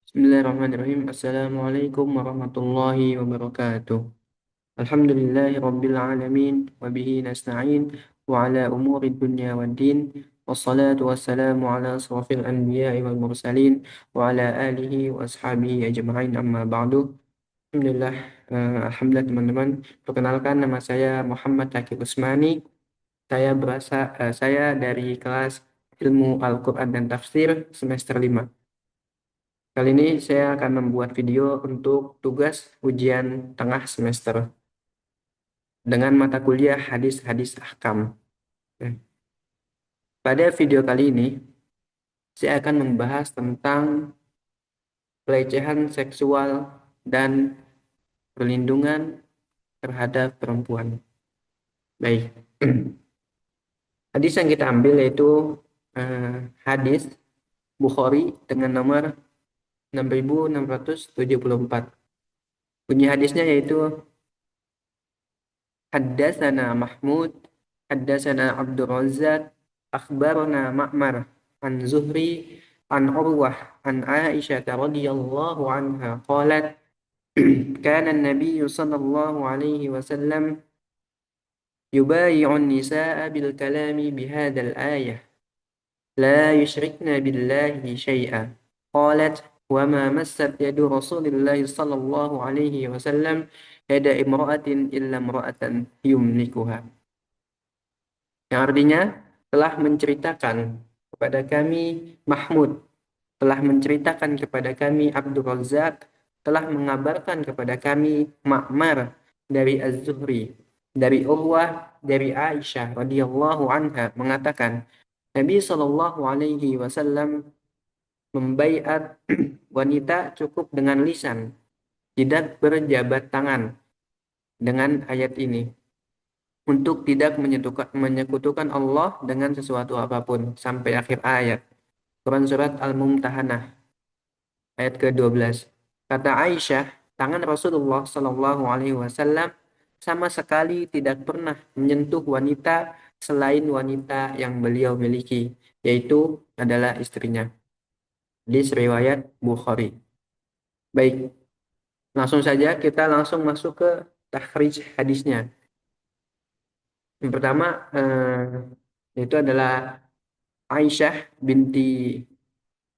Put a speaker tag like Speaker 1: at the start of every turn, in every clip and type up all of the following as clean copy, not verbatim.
Speaker 1: Bismillahirrahmanirrahim. Assalamualaikum warahmatullahi wabarakatuh. Alhamdulillahi rabbil alamin wa bihi nasta'in wa ala umuri dunya waddin. Wassalatu wassalamu ala asrafil anbiya'i wal mursalin wa ala alihi wa ashabihi ajma'in amma ba'du. Alhamdulillah, alhamdulillah teman-teman. Perkenalkan, nama saya Muhammad Taqi Usmani. Saya dari kelas Ilmu Al-Quran dan Tafsir semester 5. Kali ini saya akan membuat video untuk tugas ujian tengah semester dengan mata kuliah hadis-hadis ahkam. Nah, pada video kali ini, saya akan membahas tentang pelecehan seksual dan perlindungan terhadap perempuan. Baik, hadis yang kita ambil yaitu hadis Bukhari dengan nomor 6674. Bunyi hadisnya yaitu Haddatsana Mahmud, Haddatsana Abdul Razzaq, Akhbarana Ma'mar, An Zuhri, An Urwah, An Aisyah radhiyallahu anha qalat kana an-nabiy sallallahu alaihi wasallam yubayi'u an-nisaa bil kalami bihadzal ayah la yushrikna billahi syai'an. Qalat wa ma massat yadu Rasulillah sallallahu alaihi wasallam yada imra'atin illa imra'atan yumlikuha. Yang artinya telah menceritakan kepada kami Mahmud, telah menceritakan kepada kami Abdul Razak, telah mengabarkan kepada kami Ma'mar dari Az-Zuhri, dari Urwah, dari Aisyah radhiyallahu anha mengatakan Nabi Shallallahu alaihi wasallam membaiat wanita cukup dengan lisan, tidak berjabat tangan, dengan ayat ini, untuk tidak menyekutukan Allah dengan sesuatu apapun, sampai akhir ayat. Quran Surat Al-Mumtahanah ayat ke-12. Kata Aisyah, tangan Rasulullah Shallallahu Alaihi Wasallam sama sekali tidak pernah menyentuh wanita selain wanita yang beliau miliki, yaitu adalah istrinya. Hadis riwayat Bukhari. Baik, langsung saja kita langsung masuk ke takhrij hadisnya. Yang pertama itu adalah Aisyah binti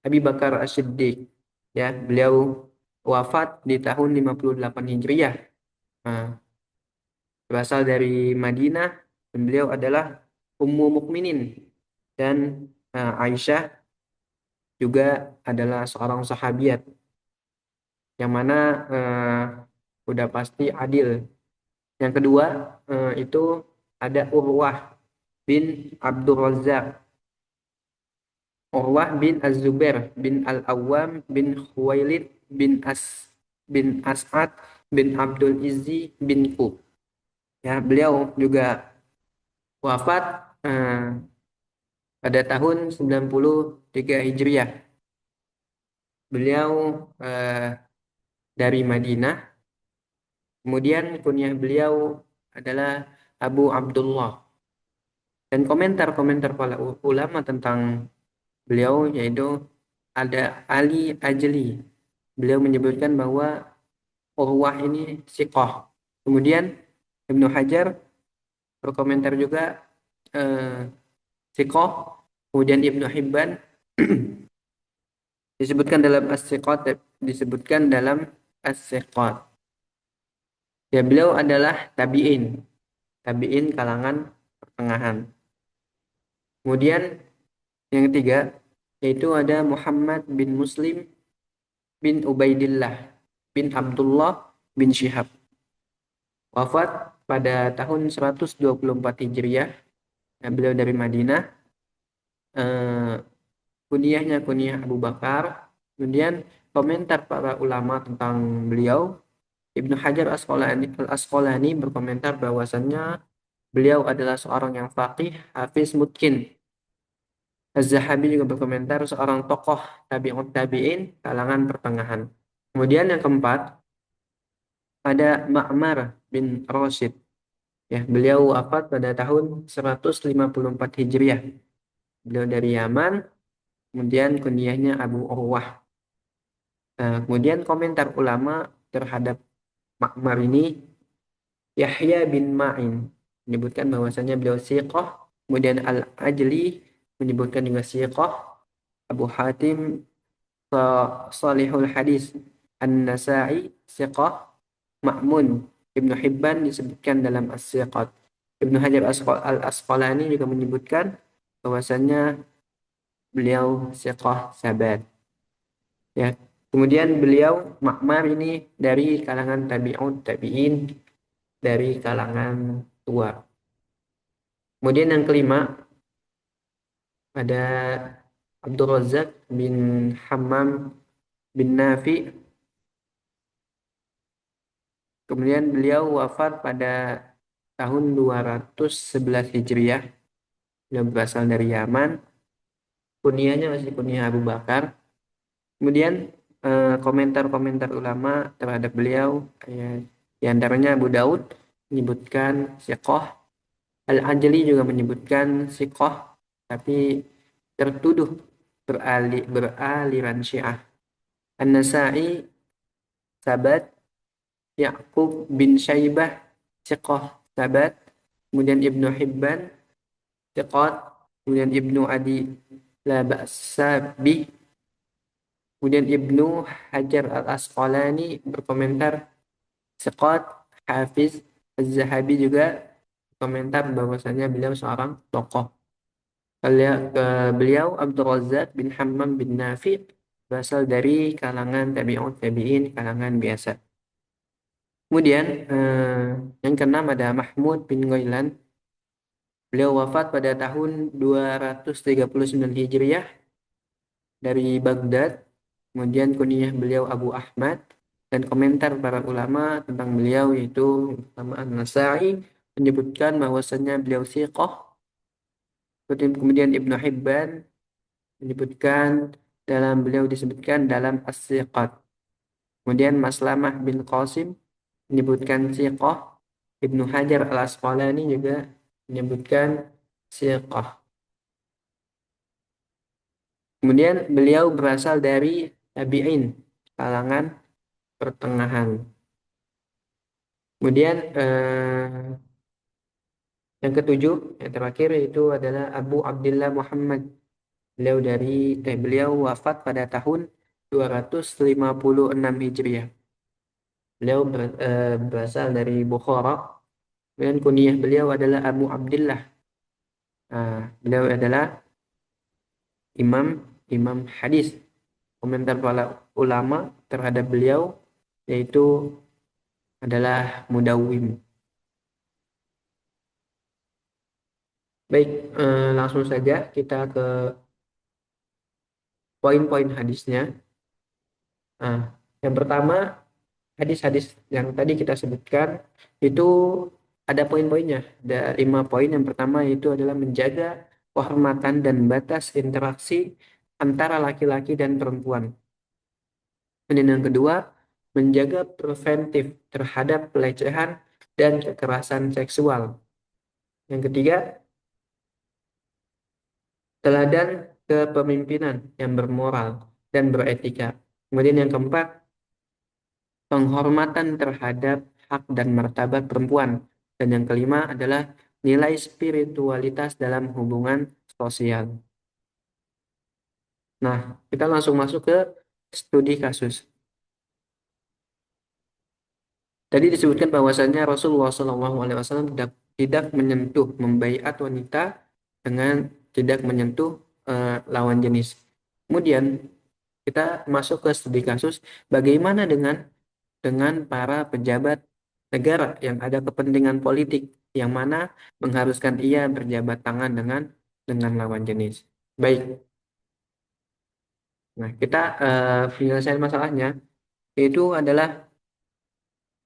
Speaker 1: Abi Bakar As-Siddiq. Ya, beliau wafat di tahun 58 Hijriah. Nah, berasal dari Madinah dan beliau adalah Ummu Mukminin, dan Aisyah juga adalah seorang sahabiat yang mana udah pasti adil. Yang kedua itu ada Urwah bin Abdul Razzaq, Urwah bin Az-Zubair bin Al-Awwam bin Khuwailid bin As'ad bin Abdul Izzi bin Qub. Ya, beliau juga wafat pada tahun 93 Hijriah. Beliau dari Madinah. Kemudian kunyah beliau adalah Abu Abdullah. Dan komentar-komentar para ulama tentang beliau yaitu ada Ali Ajli. Beliau menyebutkan bahwa Urwah ini siqah. Kemudian Ibnu Hajar berkomentar juga siqah. Kemudian Ibnu Hibban disebutkan dalam as-siqat. Ya, beliau adalah tabi'in kalangan pertengahan. Kemudian yang ketiga yaitu ada Muhammad bin Muslim bin Ubaidillah bin Abdullah bin Syihab. Wafat pada tahun 124 Hijriah. Beliau dari Madinah. Kunyahnya kunyah Abu Bakar. Kemudian komentar para ulama tentang beliau, Ibnu Hajar Al-Asqalani berkomentar bahwasannya beliau adalah seorang yang faqih, hafiz, mutqin. Az-Zahabi juga berkomentar seorang tokoh tabi'ut tabi'in kalangan pertengahan. Kemudian yang keempat ada Ma'mar bin Rashid. Ya, beliau wafat pada tahun 154 Hijriah. Beliau dari Yaman. Kemudian kunyahnya Abu Urwah. Nah, kemudian komentar ulama terhadap Ma'mar ini, Yahya bin Ma'in menyebutkan bahwasanya beliau siqah, kemudian Al-Ajli menyebutkan juga siqah, Abu Hatim Salihul Hadis An-Nasa'i siqah, Ma'mun Ibnu Hibban disebutkan dalam As-Siqat. Ibnu Hajar Al-Asqalani juga menyebutkan bahwasanya beliau siqah sabat. Ya. Kemudian beliau Ma'mar ini dari kalangan tabi'in, dari kalangan tua. Kemudian yang kelima ada Abdul Razak bin Hammam bin Nafi. Kemudian beliau wafat pada tahun 211 Hijriah. Beliau berasal dari Yaman. Kunyahnya masih kunyah Abu Bakar. Kemudian komentar-komentar ulama terhadap beliau, di antaranya Abu Daud menyebutkan siqah, Al-Ajli juga menyebutkan siqah, tapi tertuduh beraliran Syiah. An-Nasa'i sabat, Ya'qub bin Syaibah siqah sabat, kemudian Ibnu Hibban siqat, kemudian Ibnu Adi la ba'sa bih. Kemudian Ibnu Hajar Al-Asqalani berkomentar siqat, Hafiz Az-Zahabi juga komentar bahwasanya beliau seorang tokoh. Beliau Abdul Razak bin Hammam bin Nafi berasal dari kalangan tabi'in, kalangan biasa. Kemudian yang keenam ada Mahmud bin Ghailan. Beliau wafat pada tahun 239 Hijriah dari Baghdad. Kemudian kunyah beliau Abu Ahmad, dan komentar para ulama tentang beliau yaitu pertama An-Nasa'i menyebutkan bahwasanya beliau siqah. Kemudian Ibnu Hibban menyebutkan beliau disebutkan dalam As-Siqat. Kemudian Maslamah bin Qasim menyebutkan siqah. Ibnu Hajar Al-Asqalani juga menyebutkan siqah. Kemudian beliau berasal dari tabi'in, kalangan pertengahan. Kemudian yang ketujuh, yang terakhir itu adalah Abu Abdullah Muhammad. Beliau wafat pada tahun 256 Hijriah. Beliau berasal dari Bukhara. Dan kunyah beliau adalah Abu Abdullah. Beliau adalah imam hadis. Komentar para ulama terhadap beliau yaitu adalah mudawwim. Baik, langsung saja kita ke poin-poin hadisnya. Yang pertama, hadis-hadis yang tadi kita sebutkan itu ada poin-poinnya. Ada 5 poin. Yang pertama itu adalah menjaga kehormatan dan batas interaksi antara laki-laki dan perempuan. Dan yang kedua, menjaga preventif terhadap pelecehan dan kekerasan seksual. Yang ketiga, teladan kepemimpinan yang bermoral dan beretika. Kemudian yang keempat, penghormatan terhadap hak dan martabat perempuan. Dan yang kelima adalah nilai spiritualitas dalam hubungan sosial. Nah, kita langsung masuk ke studi kasus. Tadi disebutkan bahwasannya Rasulullah SAW tidak menyentuh, membaiat wanita dengan tidak menyentuh lawan jenis. Kemudian kita masuk ke studi kasus, bagaimana dengan para pejabat negara yang ada kepentingan politik yang mana mengharuskan ia berjabat tangan dengan lawan jenis. Baik, nah kita penyelesaian masalahnya itu adalah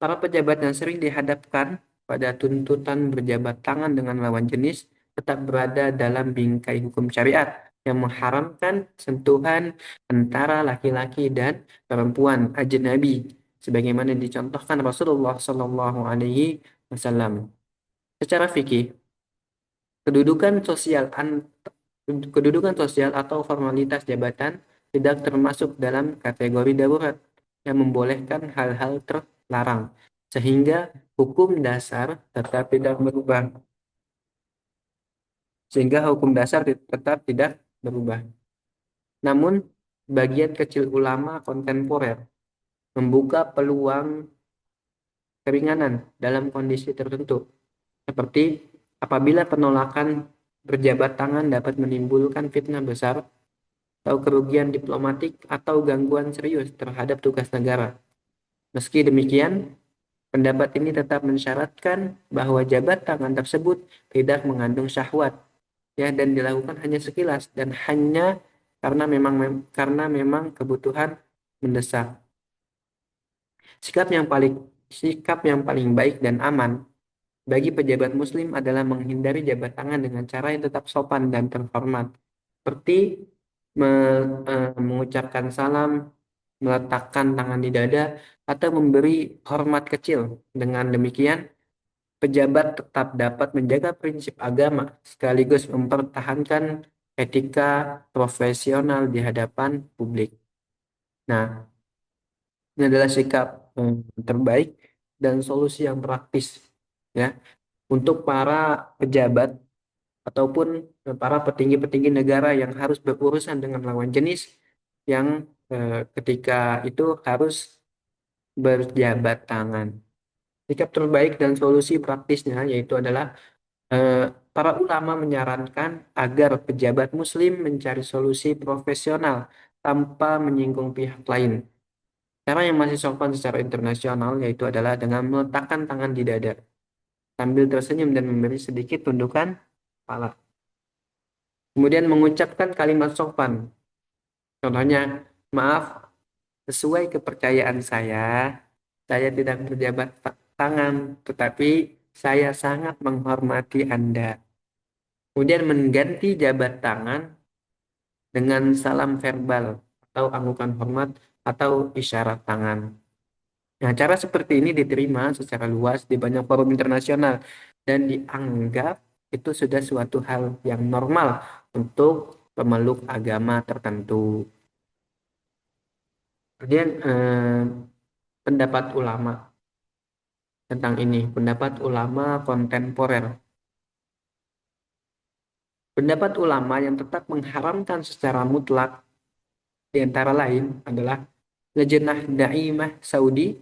Speaker 1: para pejabat yang sering dihadapkan pada tuntutan berjabat tangan dengan lawan jenis tetap berada dalam bingkai hukum syariat yang mengharamkan sentuhan antara laki-laki dan perempuan ajnabi sebagaimana dicontohkan Rasulullah Shallallahu Alaihi Wasallam. Secara fikih, kedudukan sosial kedudukan sosial atau formalitas jabatan tidak termasuk dalam kategori darurat yang membolehkan hal-hal terlarang, sehingga hukum dasar tetap tidak berubah. Sehingga hukum dasar tetap tidak berubah. Namun, bagian kecil ulama kontemporer membuka peluang keringanan dalam kondisi tertentu, seperti apabila penolakan berjabat tangan dapat menimbulkan fitnah besar atau kerugian diplomatik atau gangguan serius terhadap tugas negara. Meski demikian, pendapat ini tetap mensyaratkan bahwa jabat tangan tersebut tidak mengandung syahwat, ya, dan dilakukan hanya sekilas dan hanya karena memang kebutuhan mendesak. Sikap yang paling sikap yang paling baik dan aman bagi pejabat muslim adalah menghindari jabat tangan dengan cara yang tetap sopan dan terhormat, seperti mengucapkan salam, meletakkan tangan di dada, atau memberi hormat kecil. Dengan demikian, pejabat tetap dapat menjaga prinsip agama sekaligus mempertahankan etika profesional di hadapan publik. Nah, ini adalah sikap terbaik dan solusi yang praktis, ya, untuk para pejabat ataupun para petinggi-petinggi negara yang harus berurusan dengan lawan jenis yang ketika itu harus berjabat tangan. Sikap terbaik dan solusi praktisnya yaitu adalah eh, para ulama menyarankan agar pejabat muslim mencari solusi profesional tanpa menyinggung pihak lain. Cara yang masih sopan secara internasional yaitu adalah dengan meletakkan tangan di dada sambil tersenyum dan memberi sedikit tundukan kepala. Kemudian mengucapkan kalimat sopan. Contohnya, maaf, sesuai kepercayaan saya tidak berjabat tangan, tetapi saya sangat menghormati Anda. Kemudian mengganti jabat tangan dengan salam verbal atau anggukan hormat atau isyarat tangan. Nah, cara seperti ini diterima secara luas di banyak forum internasional dan dianggap itu sudah suatu hal yang normal untuk pemeluk agama tertentu. Kemudian pendapat ulama tentang ini, pendapat ulama kontemporer. Pendapat ulama yang tetap mengharamkan secara mutlak di antara lain adalah Lajnah Daimah Saudi,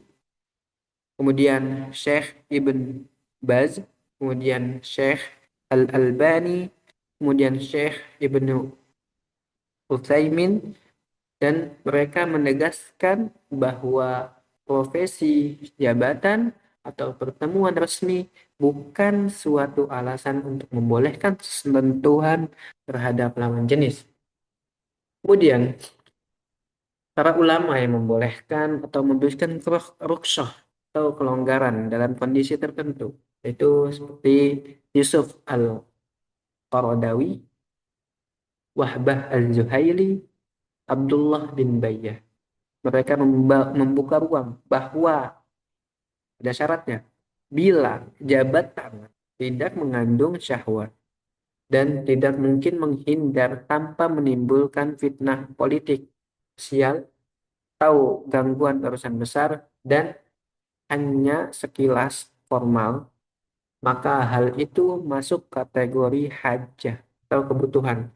Speaker 1: kemudian Syekh Ibn Baz, kemudian Syekh Al-Albani, kemudian Syekh Ibnu Utsaimin, dan mereka menegaskan bahwa profesi jabatan atau pertemuan resmi bukan suatu alasan untuk membolehkan sentuhan terhadap lawan jenis. Kemudian, para ulama yang membolehkan atau memberikan rukhsah atau kelonggaran dalam kondisi tertentu, yaitu seperti Yusuf Al-Qaradawi, Wahbah Al-Zuhaili, Abdullah bin Bayyah. Mereka membuka ruang bahwa ada syaratnya. Bila jabat tangan tidak mengandung syahwat dan tidak mungkin menghindar tanpa menimbulkan fitnah politik, sosial, atau gangguan urusan besar dan hanya sekilas formal, maka hal itu masuk kategori hajah atau kebutuhan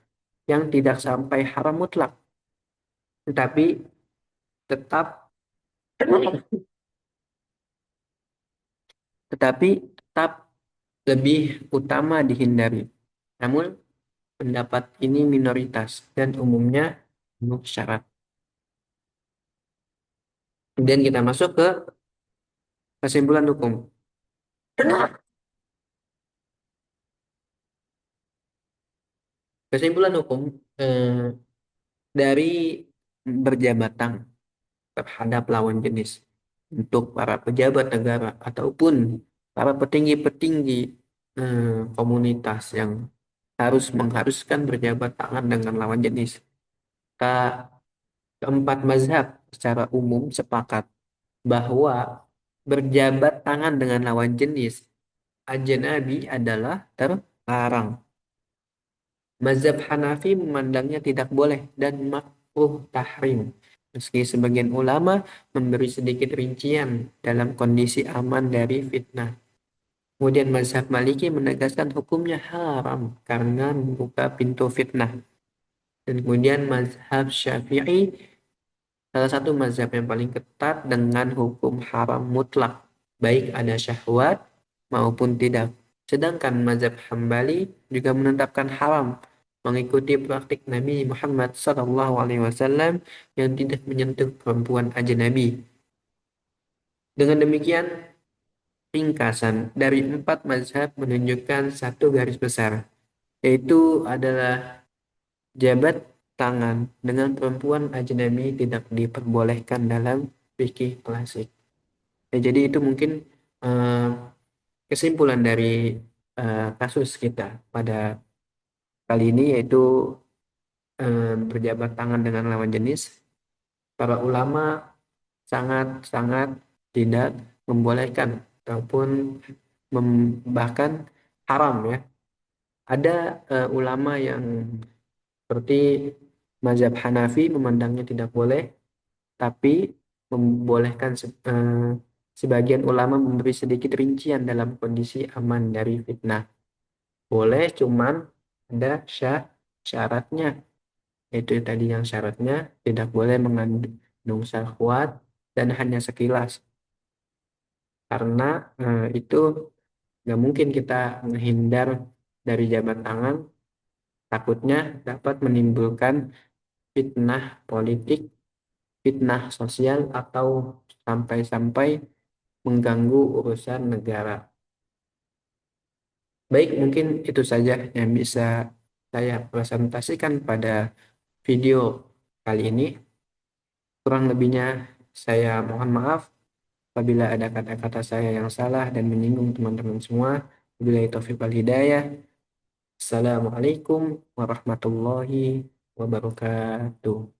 Speaker 1: yang tidak sampai haram mutlak, tetapi tetap tetapi tetap lebih utama dihindari. Namun, pendapat ini minoritas dan umumnya penuh syarat. Kemudian kita masuk ke kesimpulan hukum. Kesimpulan hukum dari berjabat tangan terhadap lawan jenis untuk para pejabat negara ataupun para petinggi-petinggi komunitas yang mengharuskan berjabat tangan dengan lawan jenis. Keempat mazhab secara umum sepakat bahwa berjabat tangan dengan lawan jenis ajnabi adalah terlarang. Mazhab Hanafi memandangnya tidak boleh dan makruh. makruh tahrim. Meski sebagian ulama memberi sedikit rincian dalam kondisi aman dari fitnah. Kemudian mazhab Maliki menegaskan hukumnya haram karena membuka pintu fitnah. Dan kemudian mazhab Syafi'i salah satu mazhab yang paling ketat dengan hukum haram mutlak, baik ada syahwat maupun tidak. Sedangkan mazhab Hambali juga menetapkan haram mengikuti praktik Nabi Muhammad SAW yang tidak menyentuh perempuan ajnabi. Dengan demikian, ringkasan dari empat mazhab menunjukkan satu garis besar, yaitu adalah jabat tangan dengan perempuan ajnabi tidak diperbolehkan dalam fikih klasik. Ya, jadi itu mungkin eh, kesimpulan dari kasus kita pada kali ini, yaitu berjabat tangan dengan lawan jenis. Para ulama sangat-sangat tidak membolehkan ataupun bahkan haram ya. Ada ulama yang seperti mazhab Hanafi memandangnya tidak boleh, tapi membolehkan sebagian ulama memberi sedikit rincian dalam kondisi aman dari fitnah. Boleh, cuman ada syaratnya. Itu tadi yang syaratnya tidak boleh mengandung syahwat dan hanya sekilas. Karena itu nggak mungkin kita menghindar dari jabat tangan, takutnya dapat menimbulkan fitnah politik, fitnah sosial, atau sampai-sampai mengganggu urusan negara. Baik, mungkin itu saja yang bisa saya presentasikan pada video kali ini. Kurang lebihnya saya mohon maaf apabila ada kata-kata saya yang salah dan menyinggung teman-teman semua. Wabillahi taufiq wal hidayah. Assalamualaikum warahmatullahi wabarakatuh.